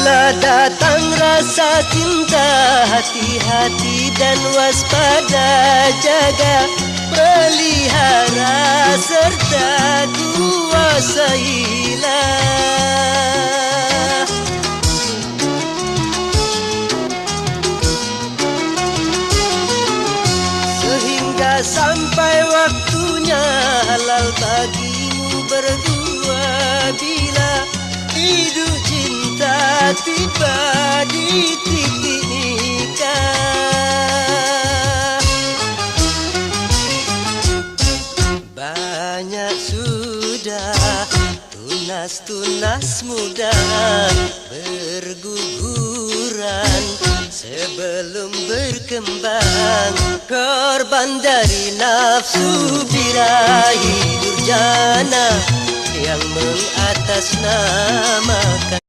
Bila datang rasa cinta, hati-hati dan waspada, jaga, pelihara serta kuasailah. Sehingga sampai waktunya halal bagimu berdua, bila hidup cinta tiba di titik nikah. Banyak sudah tunas-tunas muda berguguran sebelum berkembang, korban dari nafsu birahi durjana yang mengatasnamakan